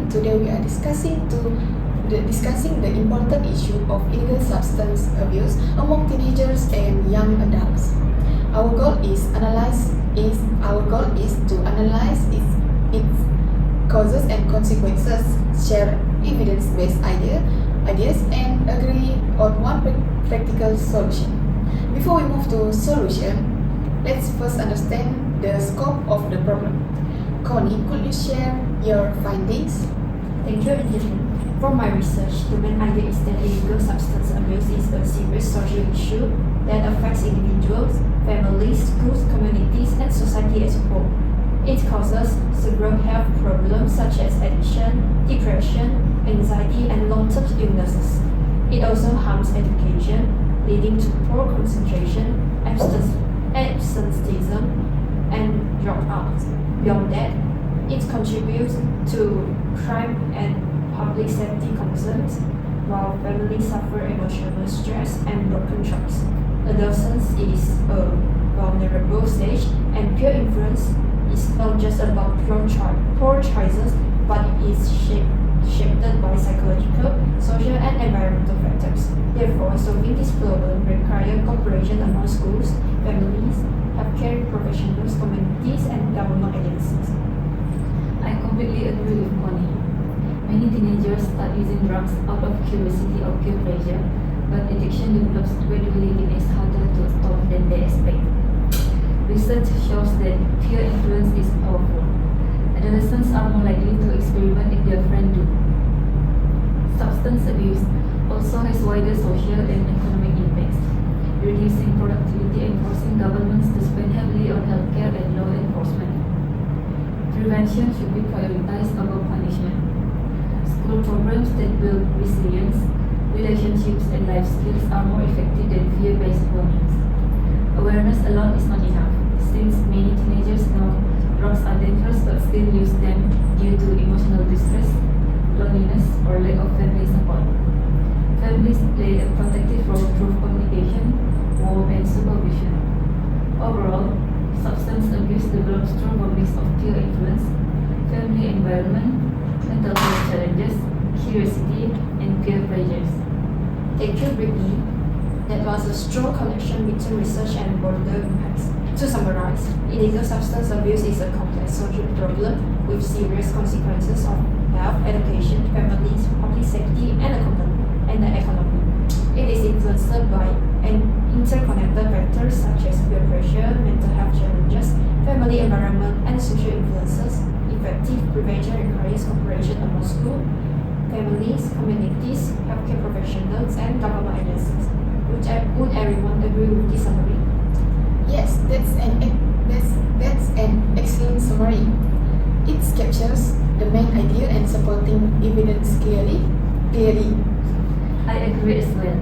everyone. Today we are discussing the important issue of illegal substance abuse among teenagers and young adults. Our goal is to analyze its causes and consequences, share evidence-based ideas, and agree on one practical solution. Before we move to solution, let's first understand the scope of the problem. CONIE, could you share your findings? Thank you, ANJELYNE. From my research, the main idea is that illegal substance abuse is a serious social issue that affects individuals, families, schools, communities, and society as a whole. It causes several health problems such as addiction, depression, anxiety, and long-term illnesses. It also harms education, leading to poor concentration, absenteeism, and dropouts. Beyond that, it contributes to crime and public safety concerns, while families suffer emotional stress and broken trust. Adolescence is a vulnerable stage, and peer influence is not just about poor choices, but it is shaped by psychological, social, and environmental factors. Therefore, solving this problem requires cooperation among schools, families, healthcare professionals, communities, and government agencies. I completely agree with CONIE. Many teenagers start using drugs out of curiosity or peer pressure, but addiction develops gradually and is harder to stop than they expect. Research shows that peer influence is powerful. Adolescents are more likely to experiment if their friends do. Substance abuse also has wider social and economic impacts, reducing productivity and forcing governments to spend heavily on healthcare and law enforcement. Prevention should be prioritized over punishment. School programs that build resilience, relationships, and life skills are more effective than fear-based warnings. Awareness alone is not enough, since many teenagers know drugs are dangerous but still use them due to emotional distress, loneliness, or lack of family support. Families play a protective role through communication, warmth, and supervision. Overall, substance abuse develops through a mix of peer influence, family environment, mental health challenges, curiosity, and peer pressures. Thank you, Britney. That was a strong connection between research and broader impacts. To summarize, illegal substance abuse is a complex social problem with serious consequences on health, education, families, public safety, and the economy. It is influenced by interconnected factors such as peer pressure, mental health challenges, family environment, and social influences. Effective prevention requires cooperation among school, families, communities, healthcare professionals, and government agencies. Would everyone agree with this summary? Yes, that's an excellent summary. It captures the main idea and supporting evidence clearly. I agree as well.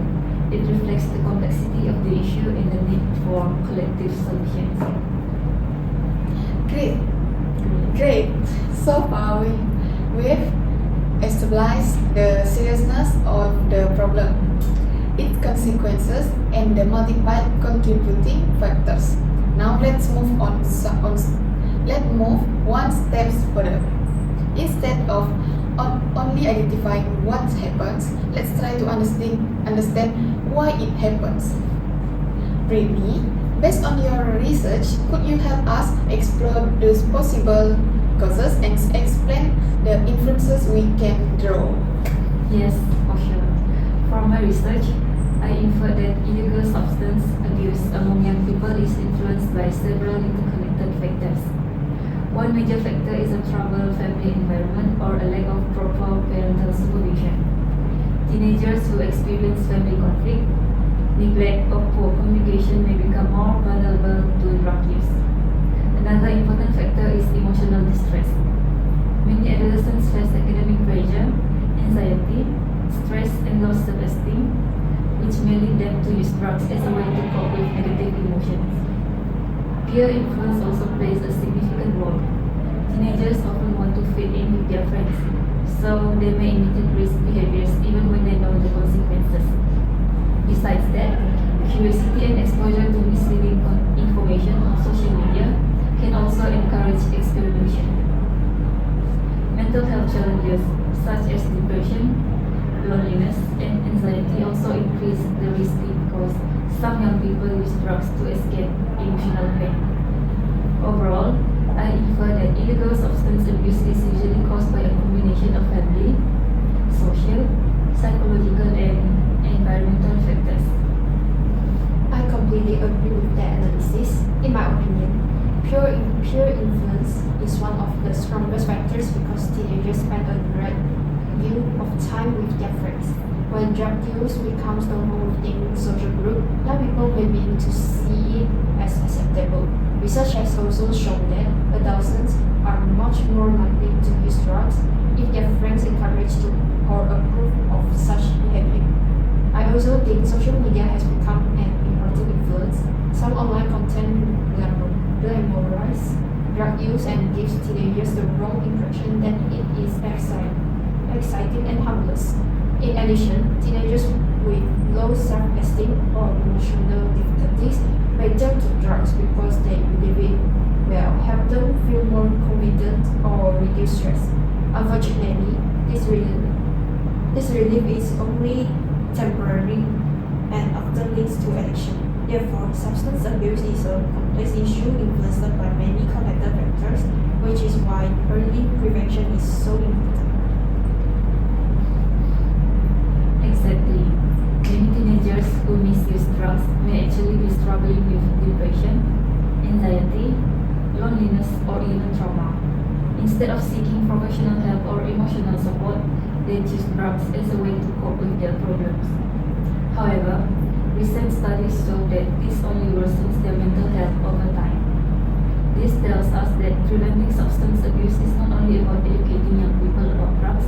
It reflects the complexity of the issue and the need for collective solutions. Great. So far, we've established the seriousness of the problem, its consequences, and the multiple contributing factors. Now let's move one step further. Instead of only identifying what happens, let's try to understand why it happens. Britney, based on your research, could you help us explore those possible causes and explain the inferences we can draw? Yes, for sure. From my research, I inferred that illegal substance abuse among young people is influenced by several interconnected factors. One major factor is a troubled family environment or a lack of proper parental supervision. Teenagers who experience family conflict, neglect, or poor communication may become more vulnerable to drug use. Another important factor is emotional distress. Many adolescents face academic pressure, anxiety, stress, and low self-esteem, which may lead them to use drugs as a way to cope with negative emotions. Peer influence also plays a significant role. Teenagers often want to fit in with their friends, so they may imitate risk behaviors even when they know the consequences. Besides that, curiosity and exposure to misleading information on social media can also encourage experimentation. mental health challenges such as depression, loneliness, and anxiety also increase the risk because some young people use drugs to escape emotional pain. Overall, I infer that illegal substance abuse is usually caused by a combination of family, social, psychological, and environmental factors. I completely agree with that analysis. In my opinion, peer influence is one of the strongest factors because teenagers spend a great deal of time with their friends. When drug use becomes normal within social group, young people may begin to see it as acceptable. Research has also shown that adolescents are much more likely to use drugs if their friends encourage to or approve of such behavior. I also think social media has become an important influence. Some online content glamorize drug use and gives teenagers the wrong impression that it is exciting and harmless. In addition, teenagers with low self-esteem or emotional difficulties may turn to drugs because they believe it will help them feel more confident or reduce stress. Unfortunately, this relief is only temporary and often leads to addiction. Therefore, substance abuse is a complex issue influenced by many connected factors, which is why early prevention is so important. Exactly. Many teenagers who misuse drugs may actually be struggling with depression, anxiety, loneliness, or even trauma. Instead of seeking professional help or emotional support, they choose drugs as a way to cope with their problems. However, recent studies show that this only worsens their mental health over time. This tells us that preventing substance abuse is not only about educating young people about drugs,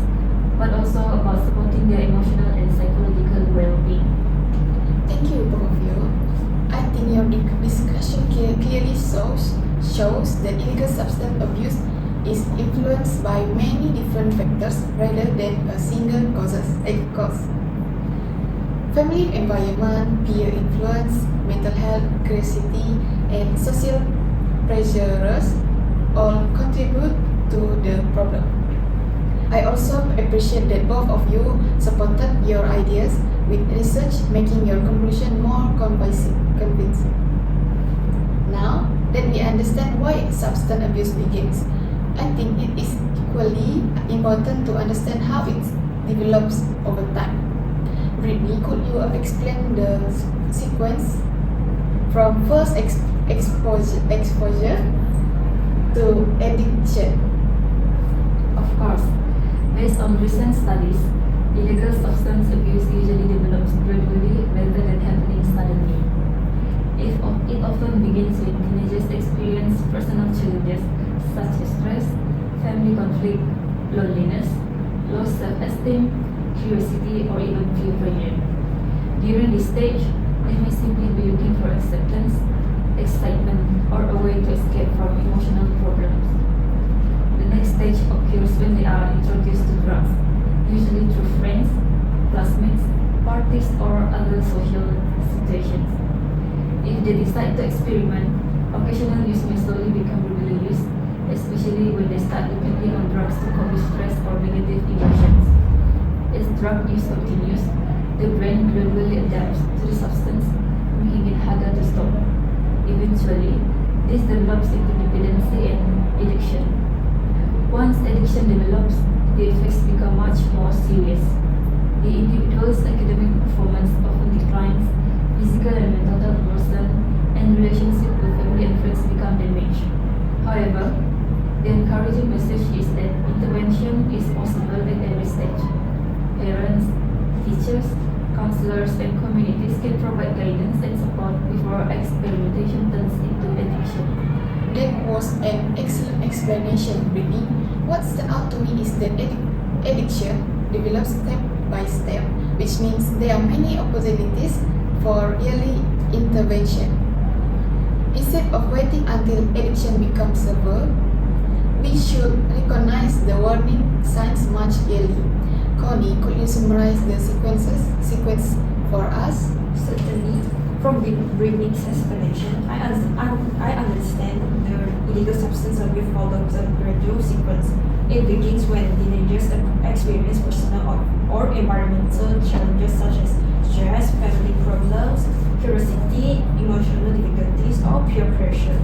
but also about supporting their emotional and psychological well-being. Thank you, both of you. I think your discussion clearly shows that illegal substance abuse is influenced by many different factors rather than a single cause. Family environment, peer influence, mental health, curiosity, and social pressures all contribute to the problem. I also appreciate that both of you supported your ideas with research, making your conclusion more convincing. Now that we understand why substance abuse begins, I think it is equally important to understand how it develops over time. Britney, could you explain the sequence from first exposure to addiction? Of course, based on recent studies, illegal substance abuse usually develops gradually rather than happening suddenly. It often begins when teenagers experience personal challenges such as stress, family conflict, loneliness, low self-esteem, curiosity, or even peer pressure. During this stage, they may simply be looking for acceptance, excitement, or a way to escape from emotional problems. The next stage occurs when they are introduced to drugs, usually through friends, classmates, parties, or other social situations. If they decide to experiment, occasional use may slowly become regular use, especially when they start depending on drugs to cope with stress or negative emotions. As drug use continues, the brain gradually adapts to the substance, making it harder to stop. Eventually, this develops into dependency and addiction. Once addiction develops, the effects become much more serious. The individual's academic performance often declines, physical and mental health worsen, and relationship with family and friends become damaged. However, the encouraging message is that intervention is possible at every stage. Parents, teachers, counselors, and communities can provide guidance and support before experimentation turns into addiction. That was an excellent explanation, Britney. What stood out to me is that addiction develops step by step, which means there are many opportunities for early intervention. Instead of waiting until addiction becomes severe, we should recognize the warning signs much early. Connie, could you summarize the sequence for us? Certainly, From Britney's explanation, I understand the illegal substance abuse follows a gradual sequence. It begins when teenagers experience personal or environmental challenges such as stress, family problems, curiosity, emotional difficulties, or peer pressure.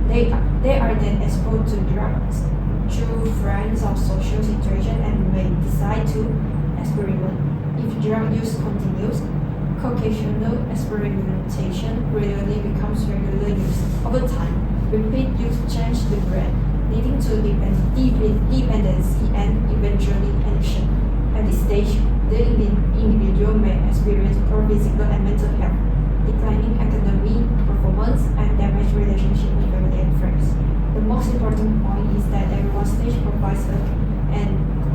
They are then exposed to drugs through friends or social situation and may decide to experiment. If drug use continues, occasional experimentation gradually becomes regular use. Over time, repeat use changes the brain, leading to dependency and eventually addiction. At this stage, the individual may experience poor physical and mental health, declining academic performance, and damaged relationships with family and friends. The most important point is that every stage provides an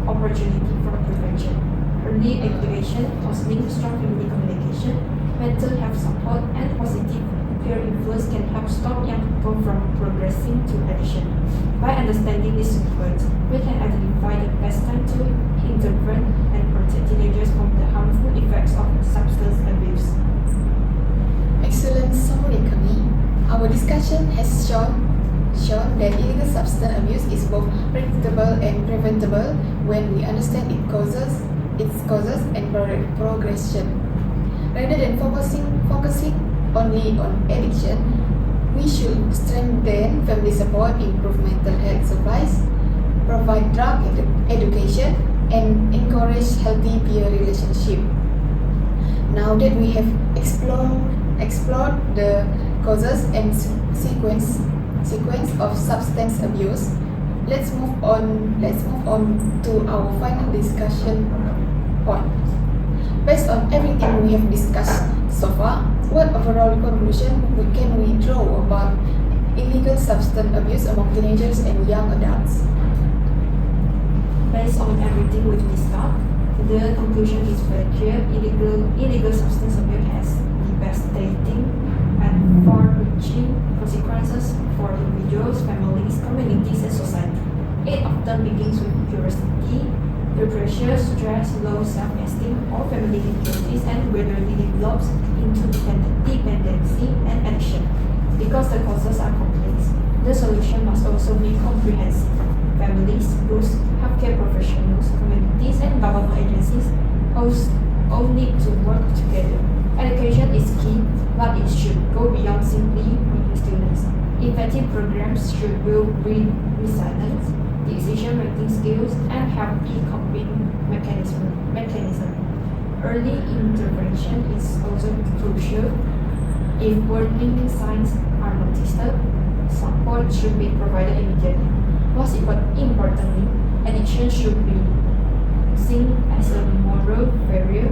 opportunity for prevention. Early activation, fostering strong family communication, mental health support, and positive peer influence can help stop young people from progressing to addiction. By understanding this sequence, we can identify the best time to intervene and protect teenagers from the harmful effects of substance abuse. Excellent summary, CONIE. Our discussion has shown that illegal substance abuse is both predictable and preventable when we understand its causes and progression. Rather than focusing only on addiction, we should strengthen family support, improve mental health supplies, provide drug education, and encourage healthy peer relationship. Now that we have explored the causes and sequence of substance abuse, let's move on to our final discussion point. Based on everything we have discussed so far, what overall conclusion can we draw about illegal substance abuse among teenagers and young adults? Based on everything we've discussed, the conclusion is very clear. Illegal substance abuse has devastating and far-reaching consequences for individuals, families, communities, and society. It often begins with curiosity, peer pressure, stress, low self-esteem, or family difficulties, and gradually develops into dependency and addiction. Because the causes are complex, the solution must also be comprehensive. Families, schools, healthcare professionals, communities, and government agencies all need to work together. Education is key, but it should go beyond simply reading students. Effective programs should build resilience, decision-making skills, and healthy coping mechanism. Early intervention is also crucial. If warning signs are noticed, support should be provided immediately. Most importantly, addiction should be seen as a moral barrier,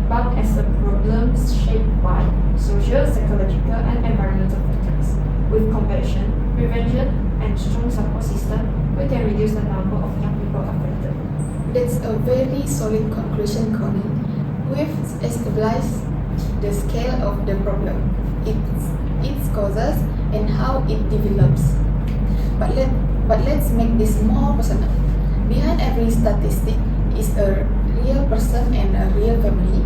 but as a problem shaped by social, psychological, and environmental factors. With compassion, prevention, and strong support system, we can reduce the number of young people affected. That's a very solid conclusion, CONIE. We've established the scale of the problem, its causes, and how it develops. But let's make this more personal. Behind every statistic is a real person and a real family.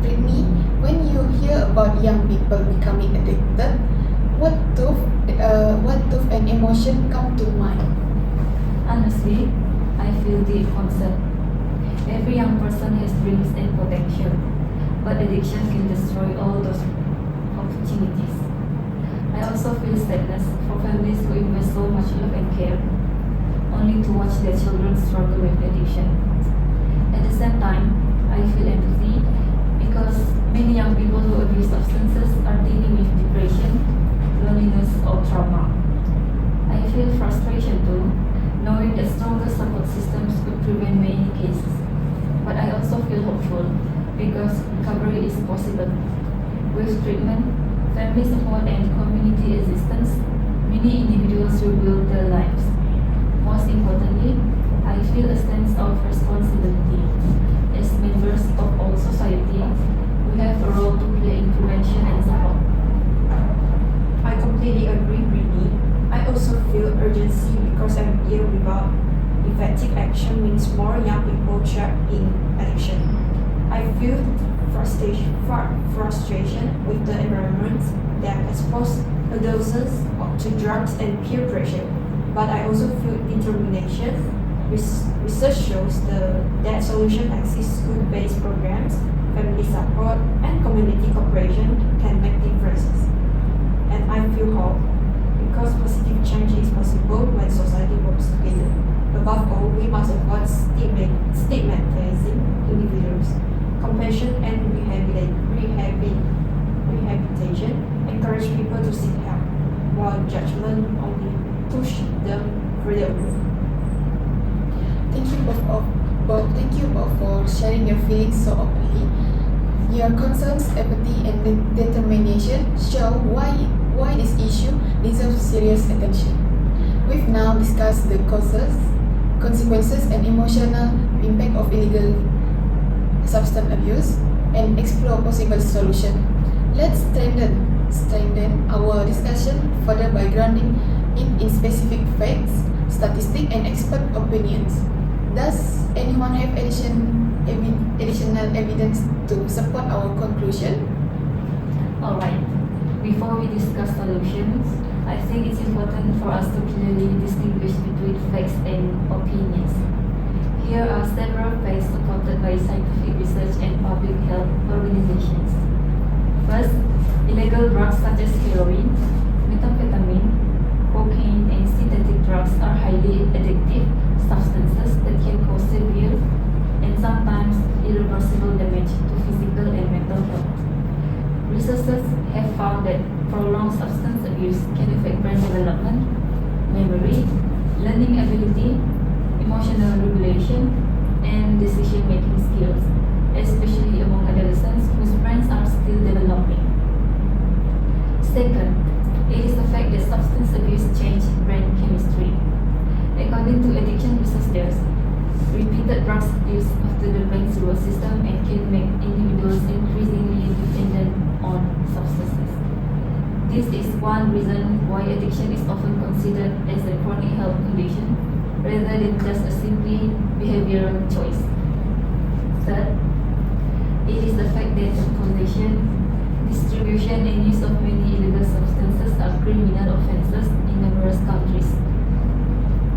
Britney, when you hear about young people becoming addicted, what thought and emotion come to mind? Honestly, I feel deep concern. Every young person has dreams and potential, but addiction can destroy all those opportunities. I also feel sadness for families who invest so much love and care, only to watch their children struggle with addiction. At the same time, I feel empathy because many young people who abuse substances are dealing with depression, loneliness, or trauma. I feel frustration too, knowing that stronger support systems could prevent many cases. But I also feel hopeful because recovery is possible. With treatment, family support, and community assistance, many individuals rebuild their lives. Most importantly, I feel a sense of responsibility. As members of all society, we have a role to play in prevention and support. I completely agree, Britney. I also feel urgency because every year without effective action means more young people trapped in addiction. I feel frustration with the environment that exposes adolescents to drugs and peer pressure, but I also feel determination. Research shows that solution exists: school-based programs, family support, and community cooperation can make differences. And I feel hope because positive change is possible when society works together. Above all, we must avoid stigmatizing individuals. Compassion and rehabilitation encourage people to seek help, while judgment only push them further away. Thank you both for sharing your feelings so openly. Your concerns, empathy, and determination show why this issue deserves serious attention. We've now discussed the causes, consequences, and emotional impact of illegal substance abuse and explore possible solutions. Let's strengthen our discussion further by grounding it in specific facts, statistics, and expert opinions. Does anyone have additional evidence to support our conclusion? Alright, before we discuss solutions, I think it's important for us to clearly distinguish between facts and opinions. Here are several facts supported by scientific research and public health organizations. First, illegal drugs such as heroin, methamphetamine, cocaine, and synthetic drugs are highly addictive substances that can cause severe and sometimes irreversible damage to physical and mental health. Researchers have found that prolonged substance abuse can affect brain development, memory, learning ability, emotional regulation, and decision-making skills, especially among adolescents whose brains are still developing. Second, it is the fact that substance abuse changes brain chemistry. According to addiction researchers, repeated drugs use after the brain's reward system and can make individuals increasingly dependent on substances. This is one reason why addiction is often considered as a chronic health condition rather than just a simply behavioral choice. Third, it is the fact that possession, distribution, and use of many illegal substances are criminal offenses in numerous countries.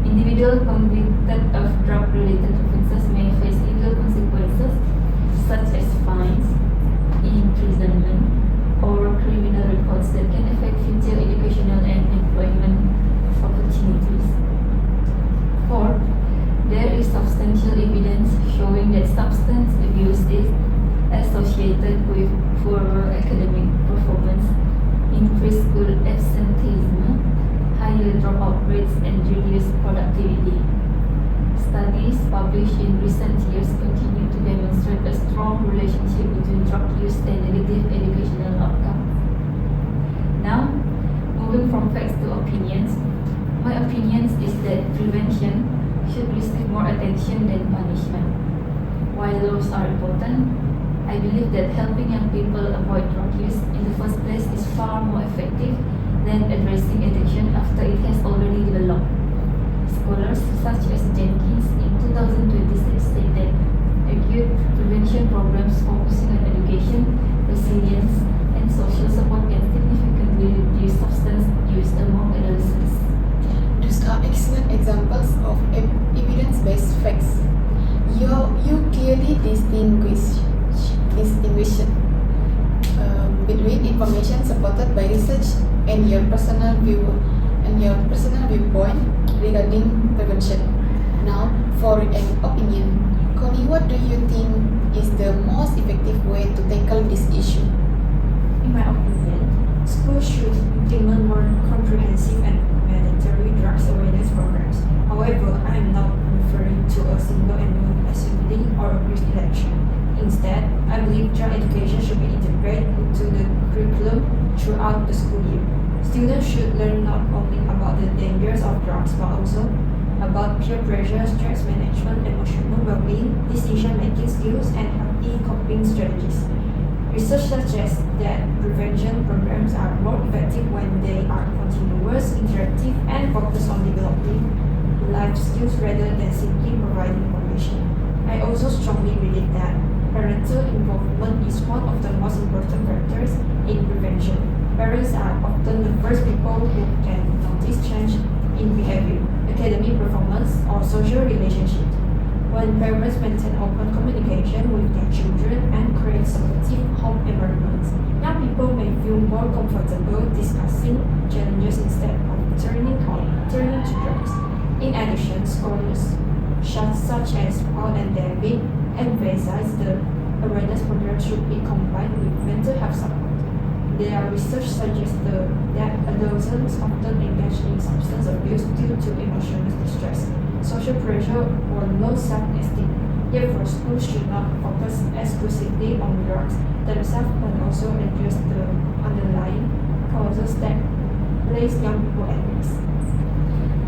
Individuals convicted of drug-related offenses may face legal consequences such as fines, imprisonment, or criminal records that can affect future educational and employment opportunities. Fourth, there is substantial evidence showing that substance abuse is associated with poorer academic performance, increased school absenteeism, higher dropout rates, and reduced productivity. Studies published in recent years continue to demonstrate a strong relationship between drug use and negative educational outcomes. Now, moving from facts to opinions, my opinion is that prevention should receive more attention than punishment. While laws are important, I believe that helping young people avoid drug use in the first place is far more effective than addressing addiction after it has already developed. Scholars such as Jenkins in 2026 said that acute prevention programs focusing on education, resilience, and social support can significantly reduce substance use among adolescents. Those are excellent examples of evidence-based facts. You clearly distinguish between information supported by research and your personal viewpoint regarding prevention. Now, for an opinion, Connie, what do you think is the most effective way to tackle this issue? In my opinion, schools should implement more comprehensive and mandatory drugs awareness programs. However, I am not referring to a single annual assembly or a brief election. Instead, I believe drug education should be integrated into the curriculum throughout the school year. Students should learn not only about the dangers of drugs but also about peer pressure, stress management, emotional well-being, decision-making skills, and healthy coping strategies. Research suggests that prevention programs are more effective when they are continuous, interactive, and focused on developing life skills rather than simply providing information. I also strongly believe that parental involvement is one of the most important factors in prevention. Parents are often the first people who can notice change in behavior, academic performance, or social relationships. When parents maintain open communication with their children and create supportive home environments, young people may feel more comfortable discussing challenges instead of turning to drugs. In addition, scholars such as Paul and David emphasize the awareness program should be combined with mental health support. Their research suggests that adolescents often engage in substance abuse due to emotional distress, social pressure, or low self-esteem. Therefore, schools should not focus exclusively on drugs themselves but also address the underlying causes that place young people at risk.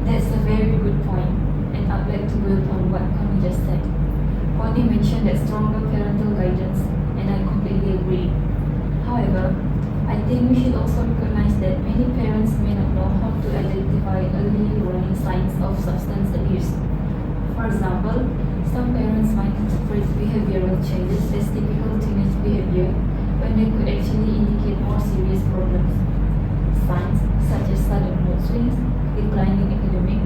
That's a very good point, and I'd like to build on what Connie just said. Connie mentioned that stronger parental guidance, and I completely agree. However, I think we should also recognize that many parents may not know how to identify early warning signs of substance abuse. For example, some parents might interpret behavioral changes as typical teenage behavior when they could actually indicate more serious problems. Signs such as sudden mood swings, declining academic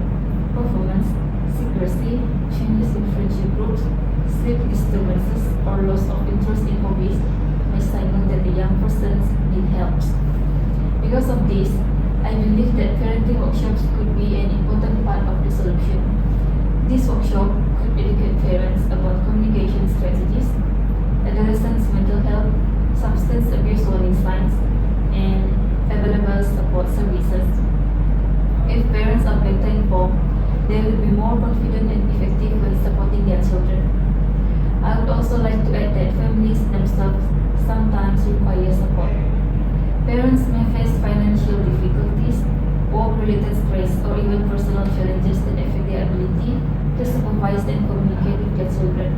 performance, secrecy, changes in friendship groups, sleep disturbances, or loss of interest in hobbies may signal that the young persons need help. Because of this, I believe that parenting workshops could be an important part of the solution. This workshop could educate parents about communication strategies, adolescents' mental health, substance abuse warning signs, and available support services. If parents are better informed, they will be more confident and effective when supporting their children. I would also like to add that families themselves sometimes require support. Parents may face financial difficulties, work-related stress, or even personal challenges that affect their ability to supervise and communicate with their children.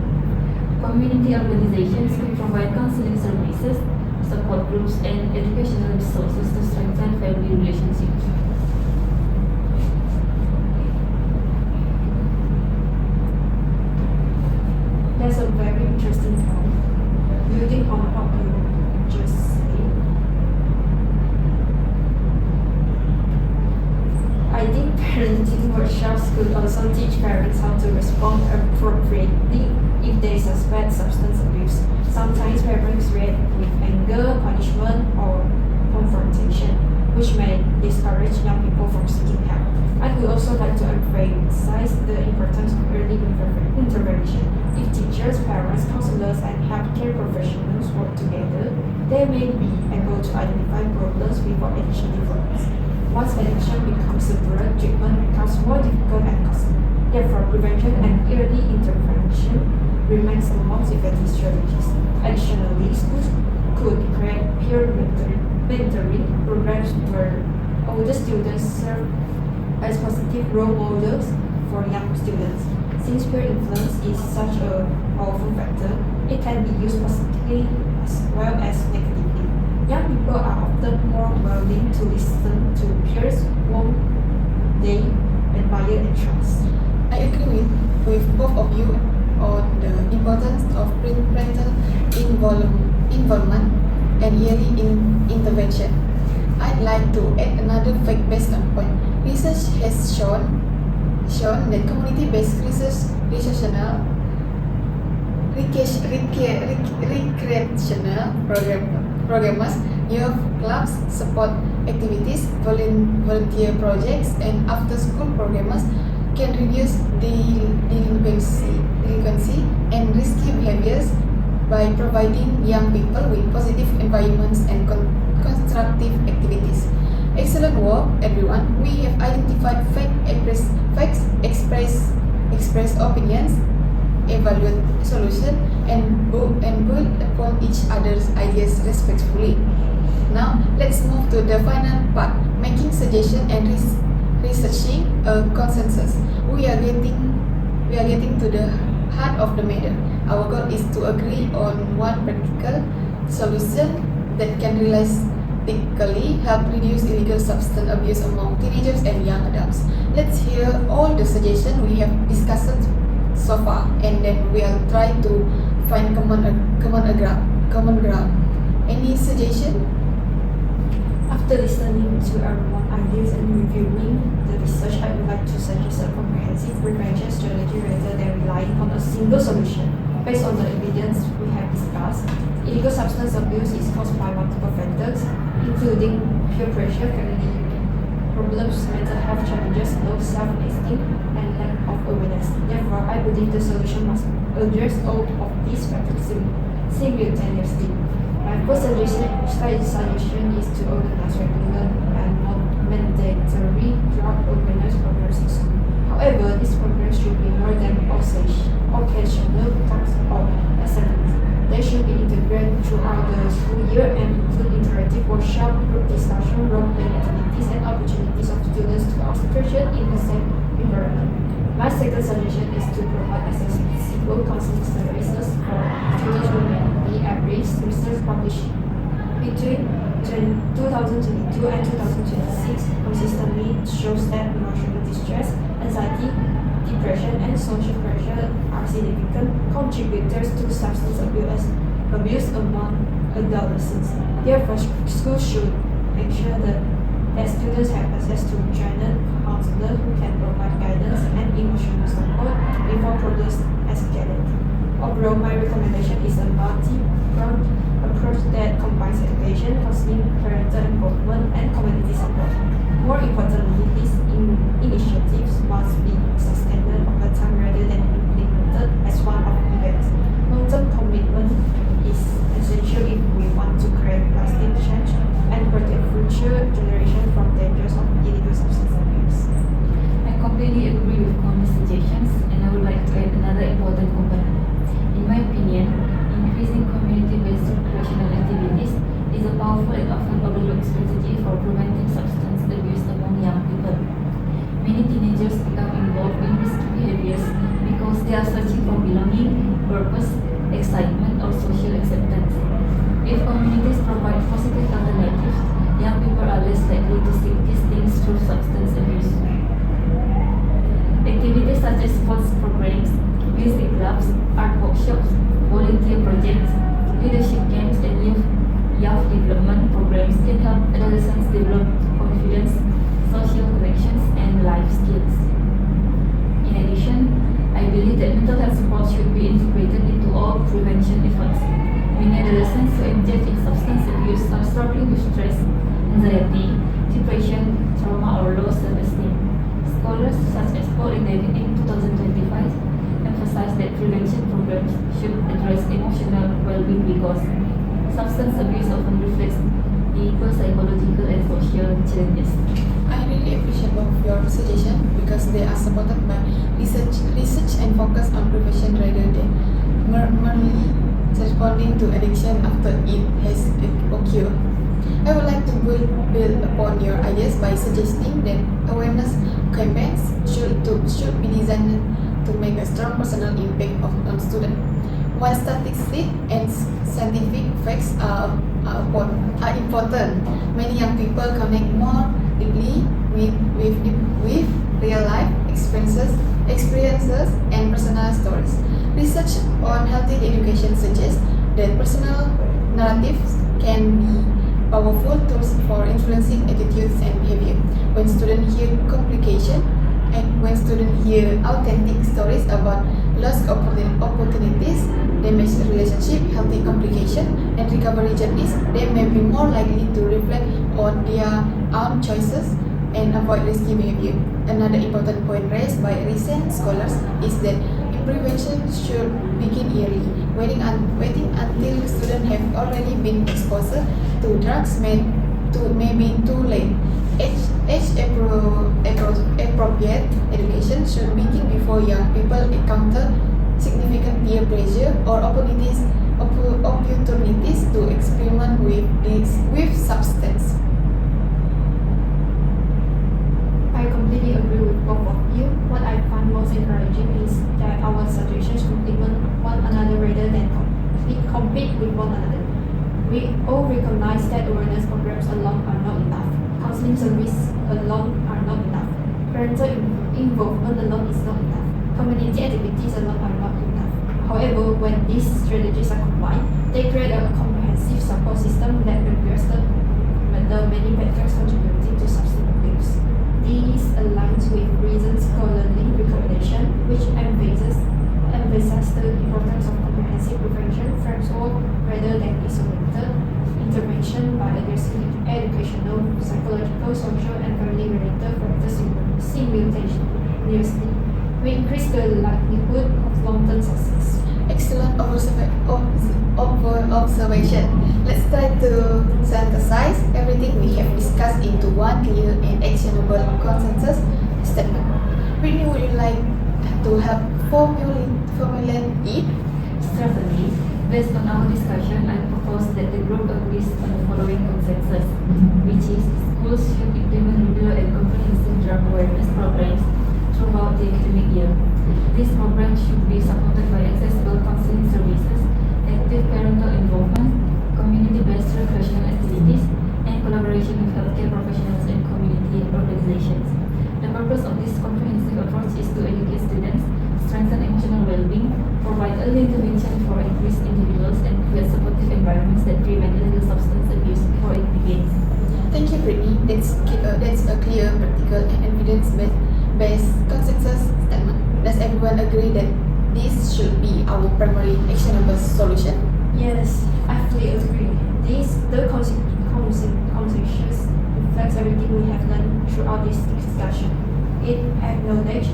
Community organizations can provide counseling services, support groups, and educational resources to strengthen family relationships. That's a very interesting point. Building on what you just said, I think parenting workshops could also teach parents how to respond appropriately if they suspect substance abuse. Sometimes parents react with anger, punishment, or confrontation, which may discourage young people from seeking help. I would also like to emphasize the importance of early intervention. If teachers, parents, counselors, and healthcare professionals work together, they may be able to identify problems before addiction develops. Once addiction becomes severe, treatment becomes more difficult and costly. Therefore, prevention and early intervention remains the most effective strategies. Additionally, schools could create peer mentoring programs where older students serve as positive role models for young students. Since peer influence is such a powerful factor, it can be used positively as well as negatively. Young people are often more willing to listen to peers whom they admire and trust. I agree with both of you on the importance of parental involvement and early intervention. I'd like to add another fact-based point. Research has shown that community-based recreational programs, youth clubs, support activities, volunteer projects, and after-school programs can reduce delinquency and risky behaviors by providing young people with positive environments and constructive activities. Excellent work, everyone. We have identified facts, express opinions, evaluate solutions, and build upon each other's ideas respectfully. Now, let's move to the final part, making suggestions and researching a consensus. We are getting to the heart of the matter. Our goal is to agree on one practical solution that can realistically help reduce illegal substance abuse among teenagers and young adults. Let's hear all the suggestions we have discussed so far, and then we'll try to find common ground. Any suggestion? After listening to everyone's ideas and reviewing the research, I would like to suggest a comprehensive prevention strategy rather than relying on a single solution. Based on the evidence we have discussed, illegal substance abuse is caused by multiple factors, including peer pressure, family problems, mental health challenges, low self-esteem, and lack of awareness. Therefore, I believe the solution must address all of these factors simultaneously. My first suggestion is to organize regular and non-mandatory drug awareness programs in school. However, these programs should be more than occasional talks or assemblies. They should be integrated throughout the school year and include interactive workshop, group discussion, role-playing activities, and opportunities of students to ask questions in the same environment. My second suggestion is to provide accessible counseling services for students who may be at risk. Research published between 2022 and 2026 consistently shows that emotional distress, anxiety, depression, and social pressure are significant contributors to substance abuse among adolescents. Therefore, schools should make sure that students have access to trained counselors who can provide guidance and emotional support before problems escalate. Overall, my recommendation is a multi-pronged approach that combines education, counseling, parental involvement, and community support. More importantly, these initiatives must be sustained over time rather than implemented as one-off events. Long-term commitment is essential if we want to create lasting change and protect future generations from dangers of illegal substance abuse. I completely agree with CONIE's suggestions, and I would like to add another important component. In my opinion, increasing community-based recreational activities is a powerful and often overlooked strategy for preventing substance abuse among young people. Many teenagers become involved in risky behaviors because they are searching for belonging, purpose, excitement, or social acceptance. If communities provide positive alternatives, young people are less likely to seek these things through substance abuse. Activities such as sports programs, music clubs, art workshops, volunteer projects, leadership camps, and youth development programs can help adolescents develop confidence, social connections, and life skills. In addition, I believe that mental health support should be integrated into all prevention efforts. Many adolescents who engage in substance abuse are struggling with stress, anxiety, depression, trauma, or low self-esteem. Scholars such as Paul and David in 2025 emphasize that prevention programs should address emotional well-being because substance abuse often reflects deeper psychological and social challenges. I really appreciate both of your suggestions because they are supported by research and focus on prevention rather than merely responding to addiction after it has occurred. I would like to build upon your ideas by suggesting that awareness campaigns should be designed to make a strong personal impact on students. While statistics and scientific facts are important, many young people connect more deeply with real life experiences and personal stories. Research on healthy education suggests that personal narratives can be powerful tools for influencing attitudes and behavior. When students hear complications and when students hear authentic stories about lost opportunities, damaged relationship, healthy complication, and recovery journeys, they may be more likely to reflect on their own choices and avoid risky behavior. Another important point raised by recent scholars is that prevention should begin early. Waiting until students have already been exposed to drugs may be too late. Age-appropriate education should begin before young people encounter significant peer pressure or opportunities to experiment with substance. I completely agree with both of you. What I find most encouraging is that our suggestions complement one another rather than compete with one another. We all recognize that awareness programs alone are not enough. Counseling services alone are not enough. Parental involvement alone is not enough. Community activities alone are not enough. However, However, when these strategies are combined, they create a comprehensive support system that addresses the many factors contributing to substance abuse. This aligns with recent scholarly recommendation, which emphasizes the importance of comprehensive prevention framework rather than isolated intervention by addressing educational, psychological, social, and family-related factors simultaneously. We increase the likelihood of long-term success. Excellent observation. Let's try to synthesize everything we have discussed into one clear and actionable consensus statement. Brittney, would you like to help formulate it? Certainly, based on our discussion, I propose that the group agrees on the following consensus, which is schools should implement regular and comprehensive drug awareness programs throughout the academic year. These programs should be supported by accessible counseling services, active parental involvement, community-based recreational activities, and collaboration with healthcare professionals and community organizations. The purpose of this comprehensive approach is to educate students, strengthen emotional well-being, provide early intervention for at-risk individuals, and create supportive environments that prevent illegal substance abuse before it begins. Thank you, Brittney. That's a clear, practical, and evidence-based consensus statement. Does everyone agree that this should be our primary actionable solution? Yes, I fully agree. The consensus reflects everything we have learned throughout this discussion. It acknowledges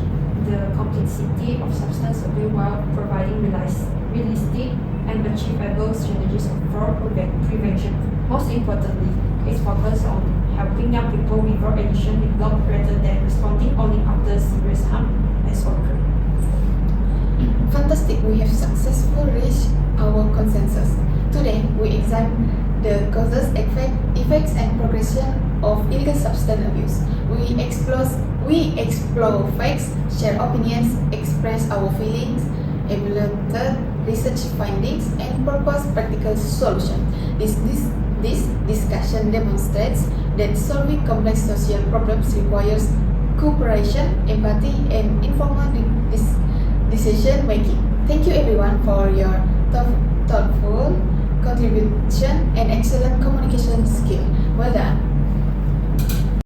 the complexity of substance abuse while providing realistic and achievable strategies for prevention. Most importantly, it's focused on helping young people without addiction develop rather than responding only after serious harm has occurred. Fantastic, we have successfully reached our consensus. Today, we examine the causes, effects, and progression of illegal substance abuse. We explore facts, share opinions, express our feelings, evaluate research findings, and propose practical solutions. This discussion demonstrates that solving complex social problems requires cooperation, empathy, and informed decision making. Thank you everyone for your thoughtful contribution and excellent communication skill. Well done.